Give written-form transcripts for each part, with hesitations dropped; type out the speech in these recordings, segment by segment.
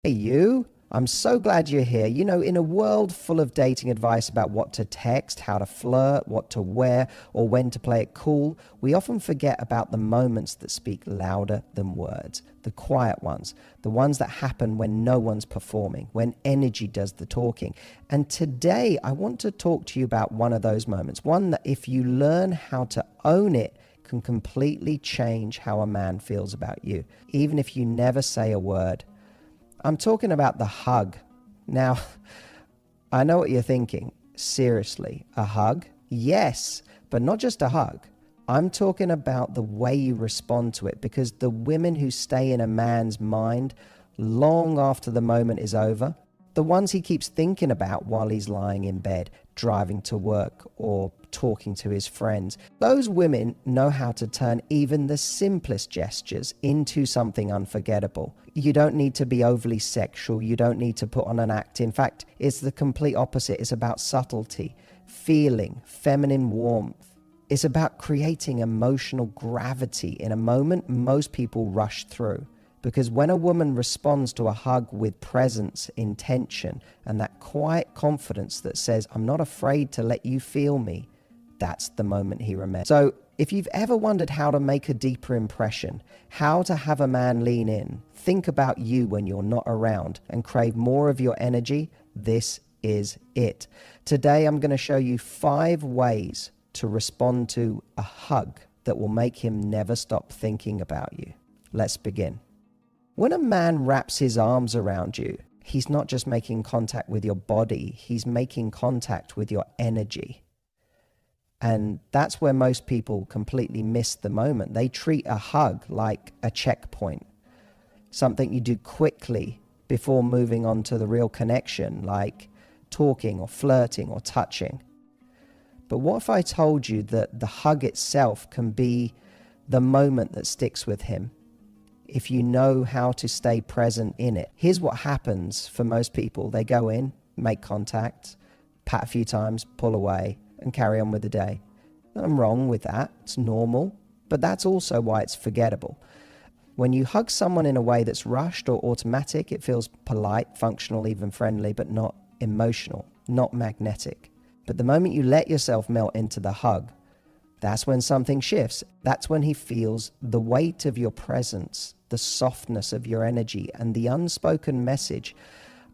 Hey, you. I'm so glad you're here. You know, in a world full of dating advice about what to text, how to flirt, what to wear, or when to play it cool, we often forget about the moments that speak louder than words. The quiet ones, the ones that happen when no one's performing, when energy does the talking. And today, I want to talk to you about one of those moments, one that if you learn how to own it, can completely change how a man feels about you, even if you never say a word. I'm talking about the hug. Now, I know what you're thinking. Seriously, a hug? Yes, but not just a hug. I'm talking about the way you respond to it, because the women who stay in a man's mind long after the moment is over, the ones he keeps thinking about while he's lying in bed, driving to work, or talking to his friends. Those women know how to turn even the simplest gestures into something unforgettable. You don't need to be overly sexual. You don't need to put on an act. In fact, it's the complete opposite. It's about subtlety, feeling, feminine warmth. It's about creating emotional gravity in a moment most people rush through. Because when a woman responds to a hug with presence, intention, and that quiet confidence that says, I'm not afraid to let you feel me, that's the moment he remembers. So if you've ever wondered how to make a deeper impression, how to have a man lean in, think about you when you're not around, and crave more of your energy, this is it. Today, I'm going to show you 5 ways to respond to a hug that will make him never stop thinking about you. Let's begin. When a man wraps his arms around you, he's not just making contact with your body, he's making contact with your energy. And that's where most people completely miss the moment. They treat a hug like a checkpoint, something you do quickly before moving on to the real connection, like talking or flirting or touching. But what if I told you that the hug itself can be the moment that sticks with him, if you know how to stay present in it? Here's what happens for most people. They go in, make contact, pat a few times, pull away, and carry on with the day. Nothing wrong with that. It's normal, but that's also why it's forgettable. When you hug someone in a way that's rushed or automatic, it feels polite, functional, even friendly, but not emotional, not magnetic. But the moment you let yourself melt into the hug, that's when something shifts. That's when he feels the weight of your presence, the softness of your energy, and the unspoken message,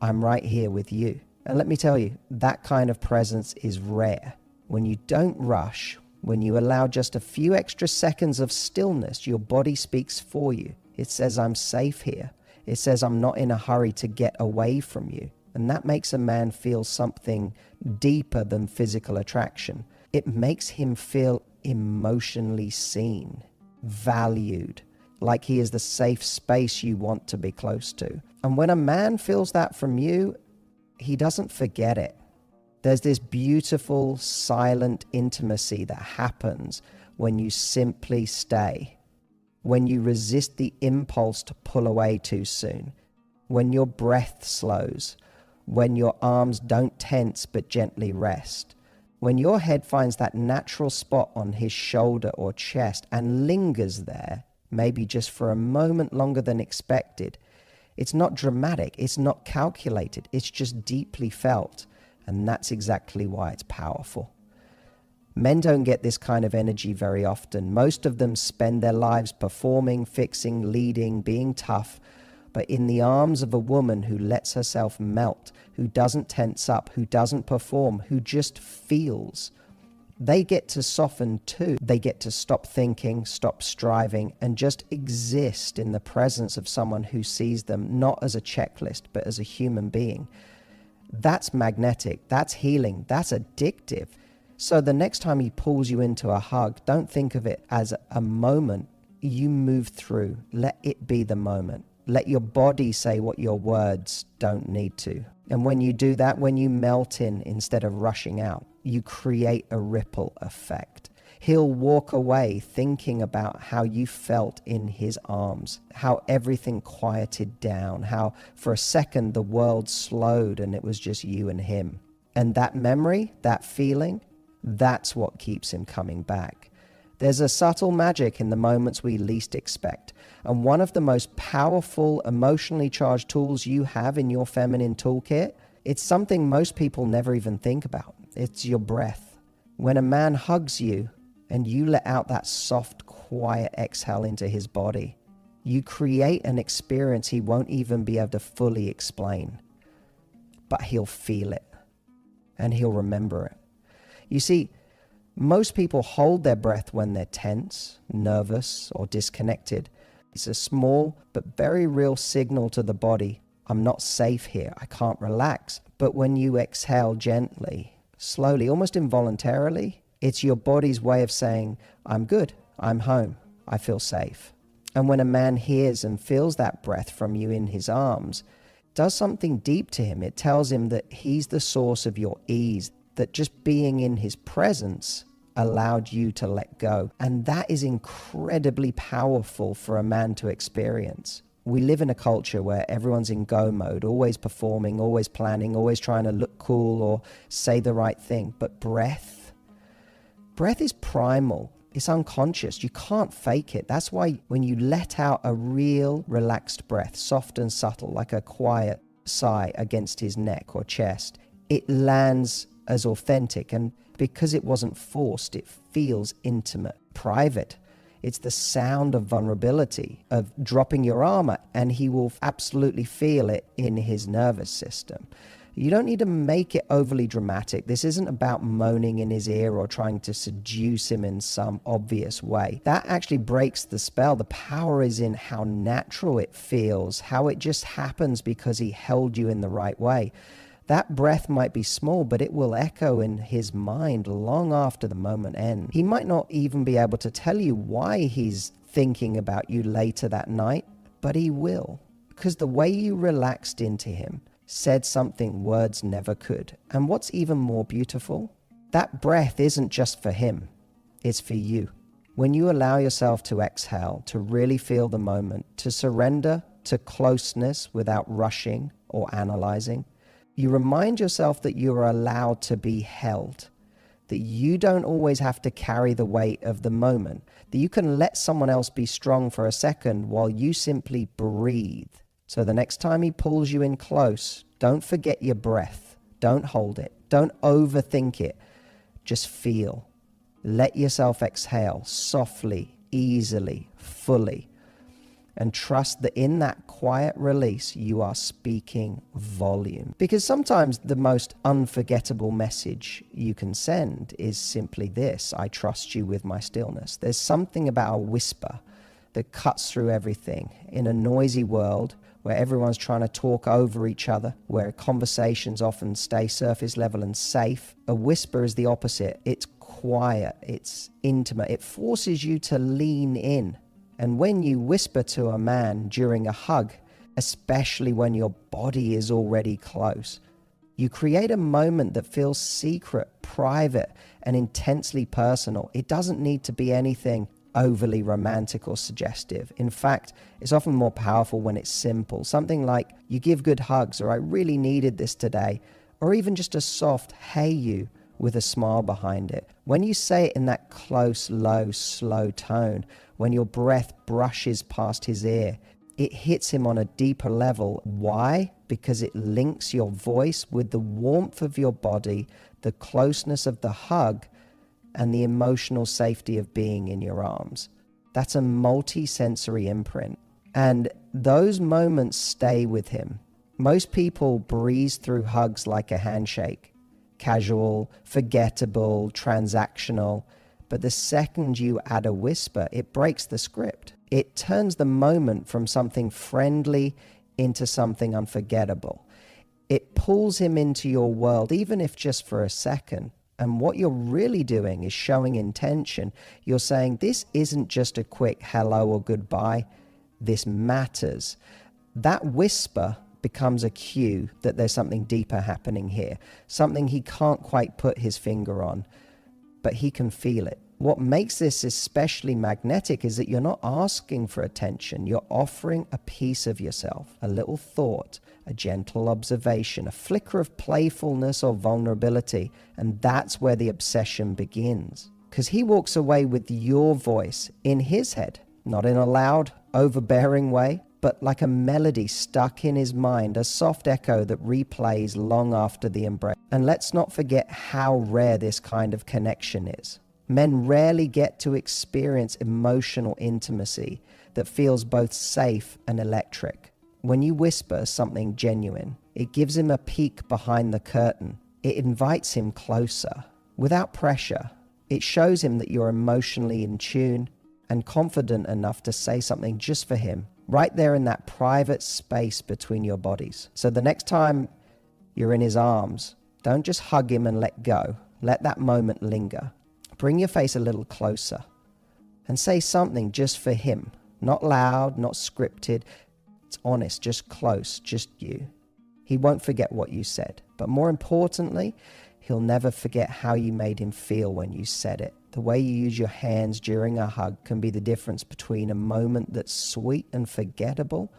I'm right here with you. And let me tell you, that kind of presence is rare. When you don't rush, when you allow just a few extra seconds of stillness, your body speaks for you. It says, I'm safe here. It says, I'm not in a hurry to get away from you. And that makes a man feel something deeper than physical attraction. It makes him feel emotionally seen, valued, like he is the safe space you want to be close to. And when a man feels that from you, he doesn't forget it. There's this beautiful, silent intimacy that happens when you simply stay, when you resist the impulse to pull away too soon, when your breath slows, when your arms don't tense but gently rest, when your head finds that natural spot on his shoulder or chest and lingers there, maybe just for a moment longer than expected. It's not dramatic, it's not calculated, it's just deeply felt. And that's exactly why it's powerful. Men don't get this kind of energy very often. Most of them spend their lives performing, fixing, leading, being tough. But in the arms of a woman who lets herself melt, who doesn't tense up, who doesn't perform, who just feels, they get to soften too. They get to stop thinking, stop striving, and just exist in the presence of someone who sees them not as a checklist, but as a human being. That's magnetic, that's healing, that's addictive. So the next time he pulls you into a hug, don't think of it as a moment you move through. Let it be the moment. Let your body say what your words don't need to. And when you do that, when you melt in instead of rushing out, you create a ripple effect. He'll walk away thinking about how you felt in his arms, how everything quieted down, how for a second the world slowed and it was just you and him. And that memory, that feeling, that's what keeps him coming back. There's a subtle magic in the moments we least expect. And one of the most powerful, emotionally charged tools you have in your feminine toolkit, it's something most people never even think about. It's your breath. When a man hugs you and you let out that soft, quiet exhale into his body, you create an experience he won't even be able to fully explain. But he'll feel it and he'll remember it. You see, most people hold their breath when they're tense, nervous, or disconnected. It's a small but very real signal to the body, I'm not safe here, I can't relax. But when you exhale gently, slowly, almost involuntarily, it's your body's way of saying, I'm good, I'm home, I feel safe. And when a man hears and feels that breath from you in his arms, it does something deep to him. It tells him that he's the source of your ease, that just being in his presence allowed you to let go. And that is incredibly powerful for a man to experience. We live in a culture where everyone's in go mode, always performing, always planning, always trying to look cool or say the right thing. But breath is primal. It's unconscious. You can't fake it. That's why when you let out a real relaxed breath, soft and subtle, like a quiet sigh against his neck or chest, it lands as authentic. And because it wasn't forced, it feels intimate, private. It's the sound of vulnerability, of dropping your armor, and he will absolutely feel it in his nervous system. You don't need to make it overly dramatic. This isn't about moaning in his ear or trying to seduce him in some obvious way. That actually breaks the spell. The power is in how natural it feels, how it just happens because he held you in the right way. That breath might be small, but it will echo in his mind long after the moment ends. He might not even be able to tell you why he's thinking about you later that night, but he will. Because the way you relaxed into him said something words never could. And what's even more beautiful, that breath isn't just for him, it's for you. When you allow yourself to exhale, to really feel the moment, to surrender to closeness without rushing or analyzing, you remind yourself that you are allowed to be held, that you don't always have to carry the weight of the moment, that you can let someone else be strong for a second while you simply breathe. So the next time he pulls you in close, don't forget your breath. Don't hold it. Don't overthink it. Just feel. Let yourself exhale softly, easily, fully. And trust that in that quiet release, you are speaking volume. Because sometimes the most unforgettable message you can send is simply this: I trust you with my stillness. There's something about a whisper that cuts through everything. In a noisy world where everyone's trying to talk over each other, where conversations often stay surface level and safe, a whisper is the opposite. It's quiet, it's intimate, it forces you to lean in. And when you whisper to a man during a hug, especially when your body is already close, you create a moment that feels secret, private, and intensely personal. It doesn't need to be anything overly romantic or suggestive. In fact, it's often more powerful when it's simple. Something like, you give good hugs, or I really needed this today, or even just a soft, hey you, with a smile behind it. When you say it in that close, low, slow tone, when your breath brushes past his ear, it hits him on a deeper level. Why? Because it links your voice with the warmth of your body, the closeness of the hug, and the emotional safety of being in your arms. That's a multi-sensory imprint. And those moments stay with him. Most people breeze through hugs like a handshake. Casual, forgettable, transactional. But the second you add a whisper, it breaks the script. It turns the moment from something friendly into something unforgettable. It pulls him into your world, even if just for a second. And what you're really doing is showing intention. You're saying, this isn't just a quick hello or goodbye. This matters. That whisper becomes a cue that there's something deeper happening here, something he can't quite put his finger on, but he can feel it. What makes this especially magnetic is that you're not asking for attention. You're offering a piece of yourself, a little thought, a gentle observation, a flicker of playfulness or vulnerability, and that's where the obsession begins. because he walks away with your voice in his head, not in a loud, overbearing way, but like a melody stuck in his mind, a soft echo that replays long after the embrace. And let's not forget how rare this kind of connection is. Men rarely get to experience emotional intimacy that feels both safe and electric. When you whisper something genuine, it gives him a peek behind the curtain. It invites him closer, without pressure. It shows him that you're emotionally in tune and confident enough to say something just for him, right there in that private space between your bodies. So the next time you're in his arms, don't just hug him and let go. Let that moment linger. Bring your face a little closer and say something just for him. Not loud, not scripted. It's honest, just close, just you. He won't forget what you said. But more importantly, he'll never forget how you made him feel when you said it. The way you use your hands during a hug can be the difference between a moment that's sweet and forgettable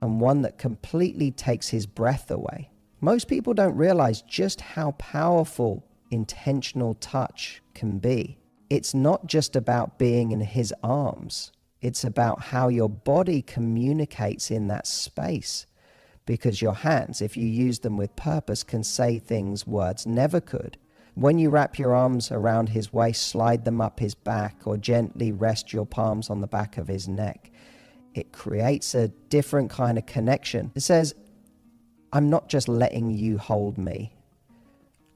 and one that completely takes his breath away. Most people don't realize just how powerful intentional touch can be. It's not just about being in his arms. It's about how your body communicates in that space. Because your hands, if you use them with purpose, can say things words never could. When you wrap your arms around his waist, slide them up his back, or gently rest your palms on the back of his neck, it creates a different kind of connection. It says, I'm not just letting you hold me.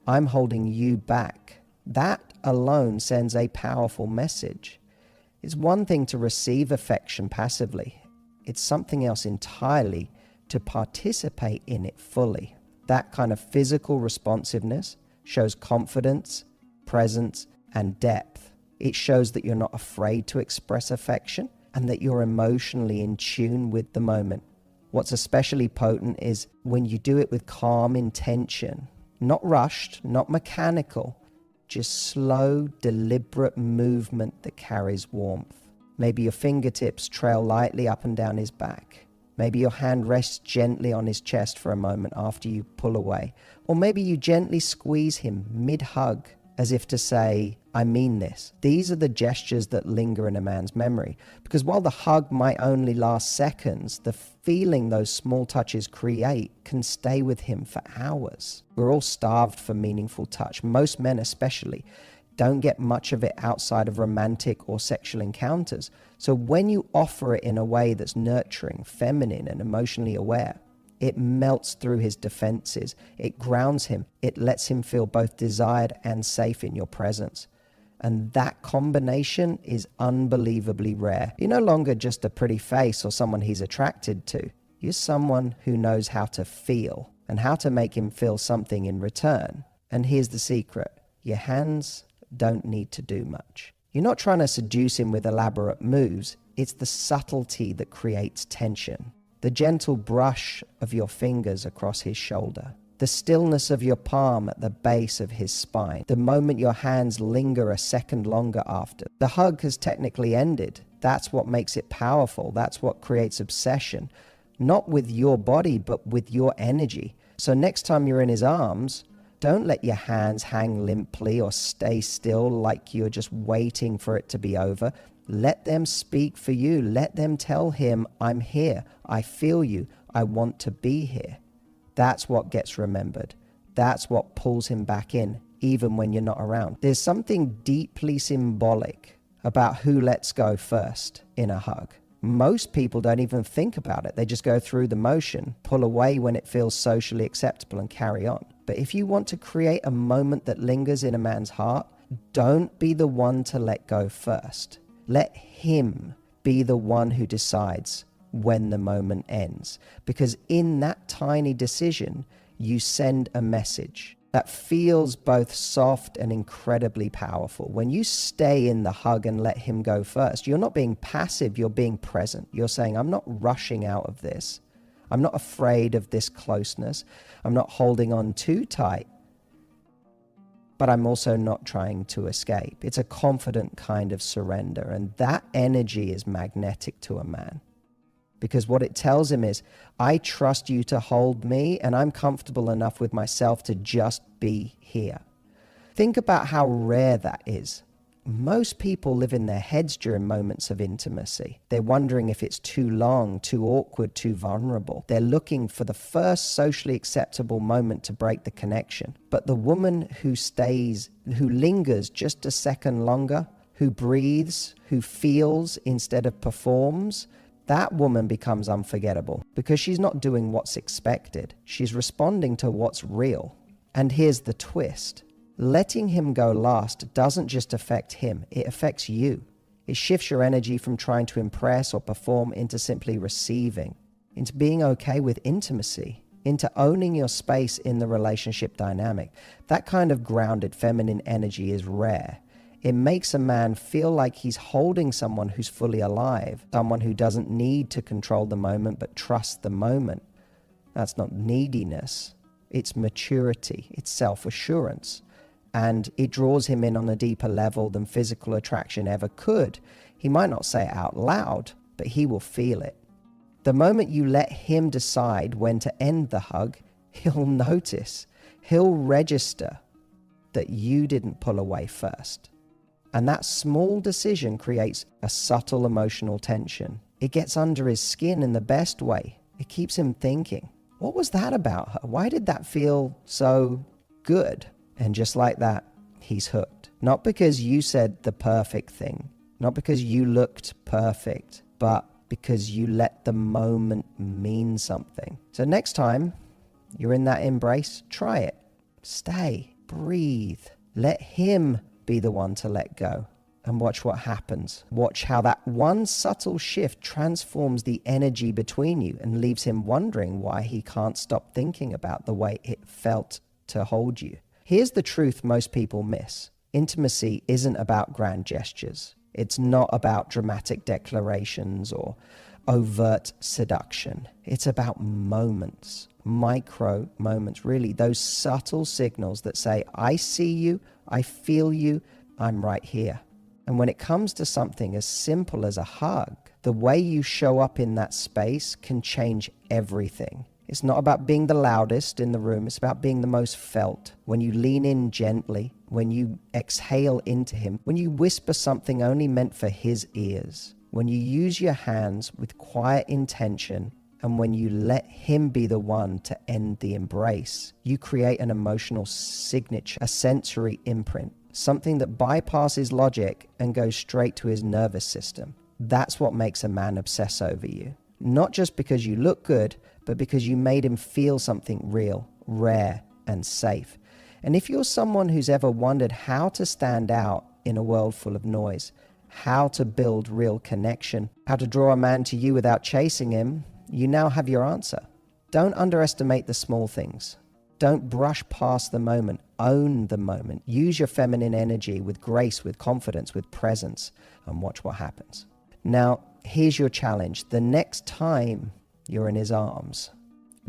I'm holding you back. That alone sends a powerful message. It's one thing to receive affection passively. It's something else entirely to participate in it fully. That kind of physical responsiveness shows confidence, presence, and depth. It shows that you're not afraid to express affection and that you're emotionally in tune with the moment. What's especially potent is when you do it with calm intention, not rushed, not mechanical, just slow, deliberate movement that carries warmth. Maybe your fingertips trail lightly up and down his back. Maybe your hand rests gently on his chest for a moment after you pull away. Or maybe you gently squeeze him mid-hug as if to say, I mean this. These are the gestures that linger in a man's memory. Because while the hug might only last seconds, the feeling those small touches create can stay with him for hours. We're all starved for meaningful touch. Most men especially don't get much of it outside of romantic or sexual encounters. So when you offer it in a way that's nurturing, feminine, and emotionally aware, it melts through his defenses. It grounds him. It lets him feel both desired and safe in your presence. And that combination is unbelievably rare. You're no longer just a pretty face or someone he's attracted to. You're someone who knows how to feel and how to make him feel something in return. And here's the secret. Your hands don't need to do much. You're not trying to seduce him with elaborate moves. It's the subtlety that creates tension. The gentle brush of your fingers across his shoulder. The stillness of your palm at the base of his spine. The moment your hands linger a second longer after. The hug has technically ended. That's what makes it powerful. That's what creates obsession. Not with your body, but with your energy. So next time you're in his arms, don't let your hands hang limply or stay still like you're just waiting for it to be over. Let them speak for you. Let them tell him, I'm here. I feel you. I want to be here. That's what gets remembered. That's what pulls him back in, even when you're not around. There's something deeply symbolic about who lets go first in a hug. Most people don't even think about it. They just go through the motion, pull away when it feels socially acceptable, and carry on. But if you want to create a moment that lingers in a man's heart, don't be the one to let go first. Let him be the one who decides when the moment ends. Because in that tiny decision, you send a message that feels both soft and incredibly powerful. When you stay in the hug and let him go first, you're not being passive, you're being present. You're saying, I'm not rushing out of this. I'm not afraid of this closeness. I'm not holding on too tight, but I'm also not trying to escape. It's a confident kind of surrender, and that energy is magnetic to a man. Because what it tells him is, I trust you to hold me, and I'm comfortable enough with myself to just be here. Think about how rare that is. Most people live in their heads during moments of intimacy. They're wondering if it's too long, too awkward, too vulnerable. They're looking for the first socially acceptable moment to break the connection. But the woman who lingers just a second longer, who breathes, who feels instead of performs, that woman becomes unforgettable because she's not doing what's expected. She's responding to what's real. And here's the twist. Letting him go last doesn't just affect him, it affects you. It shifts your energy from trying to impress or perform into simply receiving, into being okay with intimacy, into owning your space in the relationship dynamic. That kind of grounded feminine energy is rare. It makes a man feel like he's holding someone who's fully alive, someone who doesn't need to control the moment but trusts the moment. That's not neediness, it's maturity, it's self-assurance. And it draws him in on a deeper level than physical attraction ever could. He might not say it out loud, but he will feel it. The moment you let him decide when to end the hug, he'll notice, he'll register that you didn't pull away first. And that small decision creates a subtle emotional tension. It gets under his skin in the best way. It keeps him thinking, what was that about her? Why did that feel so good? And just like that, he's hooked. Not because you said the perfect thing, not because you looked perfect, but because you let the moment mean something. So next time you're in that embrace, try it. Stay, breathe, let him be the one to let go, and watch what happens. Watch how that one subtle shift transforms the energy between you and leaves him wondering why he can't stop thinking about the way it felt to hold you. Here's the truth most people miss. Intimacy isn't about grand gestures. It's not about dramatic declarations or overt seduction. It's about moments, micro moments, really, those subtle signals that say, I see you, I feel you, I'm right here. And when it comes to something as simple as a hug, the way you show up in that space can change everything. It's not about being the loudest in the room. It's about being the most felt. When you lean in gently, when you exhale into him, when you whisper something only meant for his ears, when you use your hands with quiet intention, and when you let him be the one to end the embrace, you create an emotional signature, a sensory imprint, something that bypasses logic and goes straight to his nervous system. That's what makes a man obsess over you. Not just because you look good, but because you made him feel something real, rare, and safe. And if you're someone who's ever wondered how to stand out in a world full of noise, how to build real connection, how to draw a man to you without chasing him, you now have your answer. Don't underestimate the small things. Don't brush past the moment. Own the moment. Use your feminine energy with grace, with confidence, with presence, and watch what happens. Now, here's your challenge. The next time you're in his arms,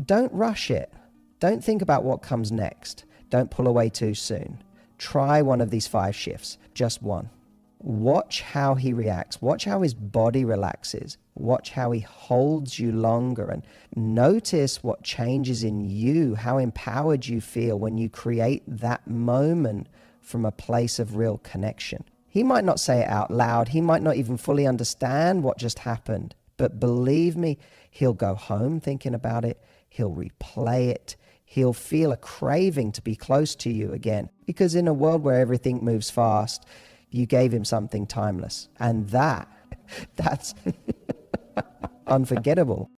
don't rush it. Don't think about what comes next. Don't pull away too soon. Try one of these 5 shifts, just one. Watch how he reacts. Watch how his body relaxes. Watch how he holds you longer, and notice what changes in you, how empowered you feel when you create that moment from a place of real connection. He might not say it out loud. He might not even fully understand what just happened. But believe me, he'll go home thinking about it. He'll replay it. He'll feel a craving to be close to you again. Because in a world where everything moves fast, you gave him something timeless. And that's unforgettable.